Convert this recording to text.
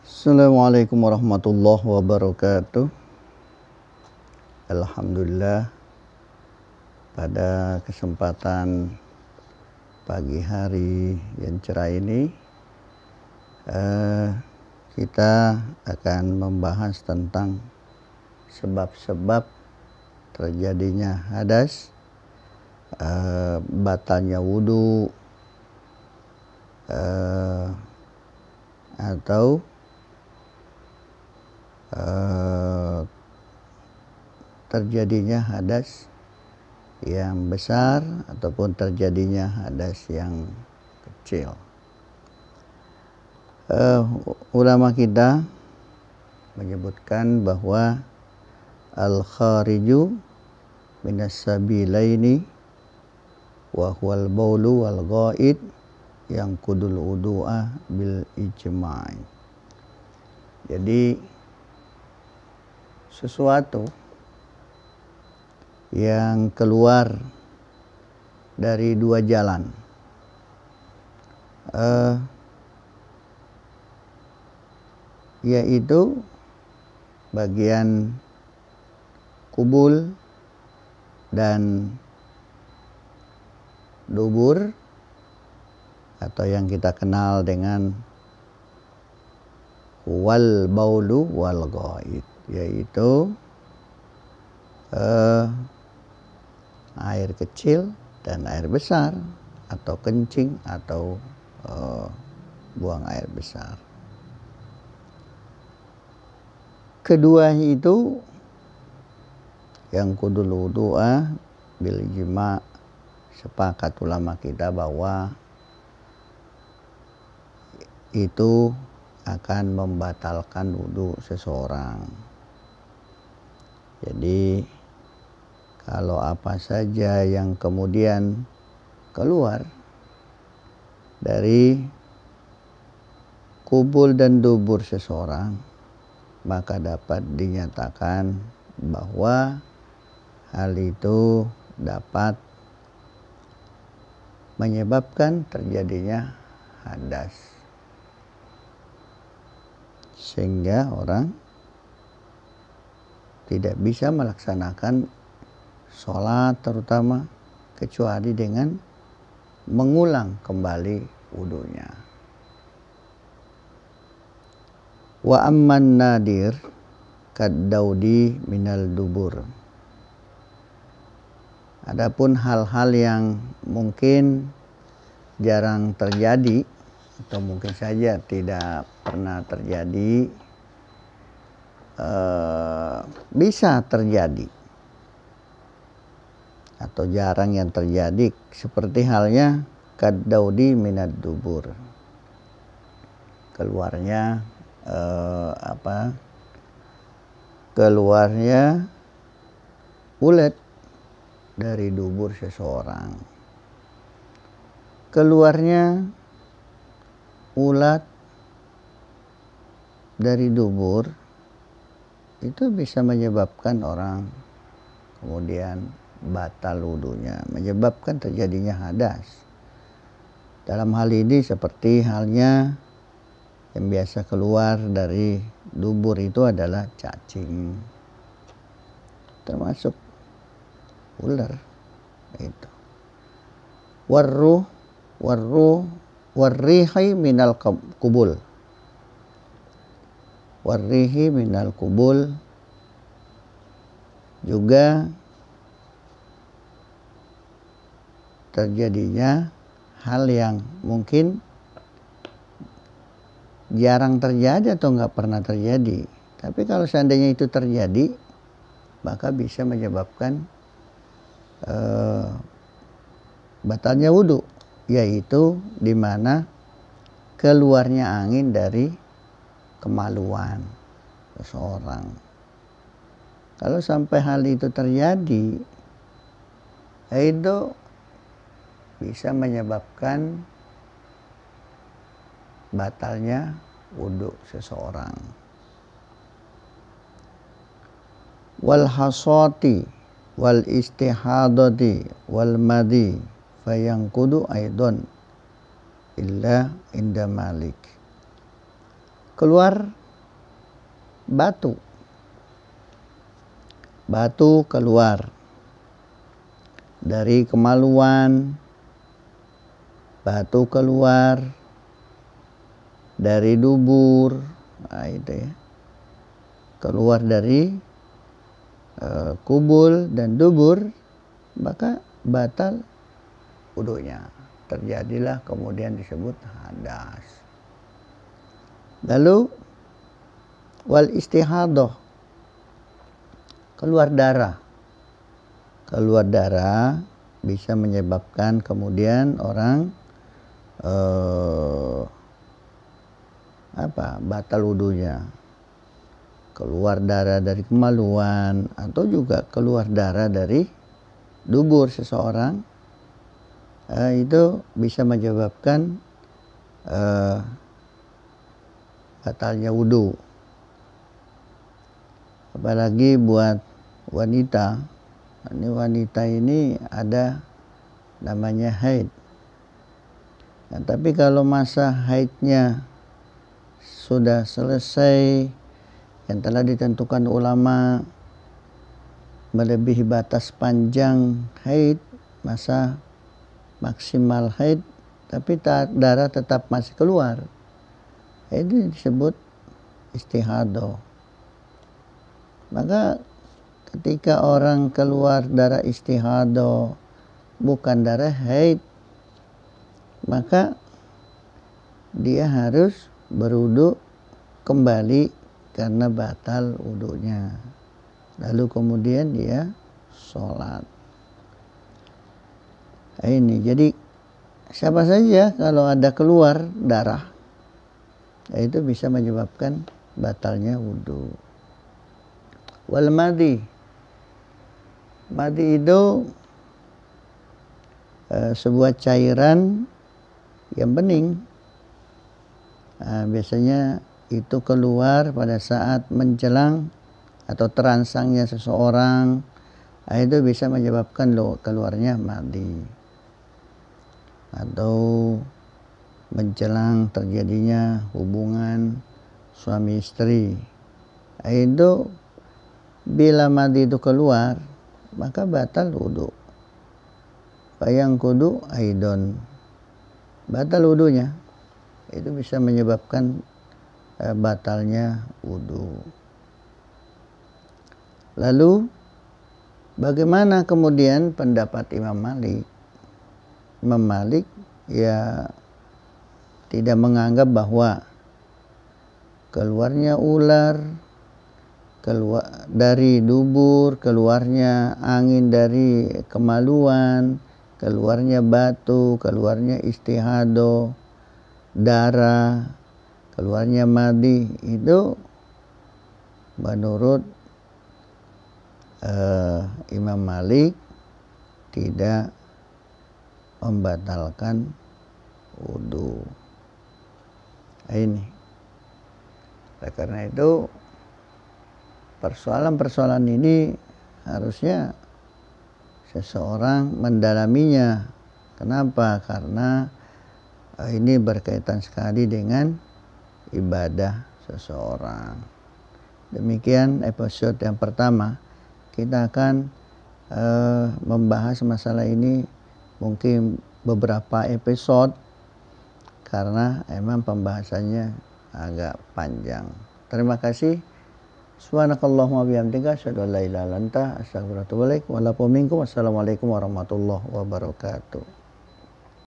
Assalamualaikum warahmatullahi wabarakatuh. Alhamdulillah, pada kesempatan pagi hari yang cerah ini kita akan membahas tentang sebab-sebab terjadinya hadas, batalnya wudu, atau terjadinya hadas yang besar ataupun terjadinya hadas yang kecil. Ulama kita menyebutkan bahwa al-khariju minas sabilaini wa huwal baulu wal ghaid yang kudul wudu'a bil ijma'i. Jadi sesuatu yang keluar dari dua jalan, yaitu bagian kubul dan dubur, atau yang kita kenal dengan wal baulu wal ghaid, yaitu air kecil dan air besar, atau kencing atau buang air besar. Kedua itu yang kudul wudu'a bil ijma', sepakat ulama kita bahwa itu akan membatalkan wudu seseorang. Jadi kalau apa saja yang kemudian keluar dari kubul dan dubur seseorang, maka dapat dinyatakan bahwa hal itu dapat menyebabkan terjadinya hadas, sehingga orang tidak bisa melaksanakan sholat terutama kecuali dengan mengulang kembali wudunya. Wa amman nadir kaddaudi minal dubur. Adapun hal-hal yang mungkin jarang terjadi atau mungkin saja tidak pernah terjadi, bisa terjadi atau jarang yang terjadi, seperti halnya kaddaudi minad dubur, keluarnya keluarnya ulet dari dubur seseorang. Keluarnya ulat dari dubur itu bisa menyebabkan orang kemudian batal wudunya, menyebabkan terjadinya hadas. Dalam hal ini seperti halnya yang biasa keluar dari dubur itu adalah cacing, termasuk ular itu. Warrihi minal kubul. Warrihi minal kubul juga terjadinya hal yang mungkin jarang terjadi atau nggak pernah terjadi. Tapi kalau seandainya itu terjadi, maka bisa menyebabkan batalnya wudu, yaitu di mana keluarnya angin dari kemaluan seseorang. Kalau sampai hal itu terjadi, itu bisa menyebabkan batalnya wudu seseorang. Wal hasati wal istihadati wal madi fayanqudu aidon illa inda Malik. keluar batu. Batu keluar dari kemaluan, batu keluar dari dubur, nah itu ya, keluar dari kubul dan dubur, maka batal wudunya. Terjadilah kemudian disebut hadas. Lalu wal istihadah, keluar darah. Keluar darah bisa menyebabkan kemudian orang batal wudunya. Keluar darah dari kemaluan atau juga keluar darah dari dubur seseorang, itu bisa menyebabkan batalnya wudu. Apalagi buat wanita. Wanita ini ada namanya haid. Nah, tapi kalau masa haidnya sudah selesai, yang telah ditentukan ulama melebihi batas panjang haid, masa maksimal haid, tapi darah tetap masih keluar, ini disebut istihadah. Maka ketika orang keluar darah istihadah bukan darah haid, maka dia harus berwudu kembali karena batal wudunya. Lalu kemudian dia sholat. Nah, ini jadi siapa saja kalau ada keluar darah, itu bisa menyebabkan batalnya wudu. Wal madi, madi itu sebuah cairan yang bening. Nah, biasanya itu keluar pada saat menjelang atau terangsangnya seseorang, itu bisa menyebabkan keluarnya madi, atau menjelang terjadinya hubungan suami istri. Itu bila madi itu keluar, maka batal wudu. Bayang kudu aidon, batal wudunya. Itu bisa menyebabkan batalnya wudu. Lalu bagaimana kemudian pendapat Imam Malik? Imam Malik ya tidak menganggap bahwa keluarnya ular, keluar dari dubur, keluarnya angin dari kemaluan, keluarnya batu, keluarnya istihadah, darah, keluarnya madi, itu menurut Imam Malik tidak membatalkan wudu. Ini karena itu persoalan-persoalan ini harusnya seseorang mendalaminya. Kenapa? Karena ini berkaitan sekali dengan ibadah seseorang. Demikian episode yang pertama. Kita akan membahas masalah ini mungkin beberapa episode karena emang pembahasannya agak panjang. Terima kasih. Subhanakallahumma bihamdika asyhadu an la ilaha illa anta astaghfiruka wa atubu ilaik. Wassalamualaikum warahmatullahi wabarakatuh.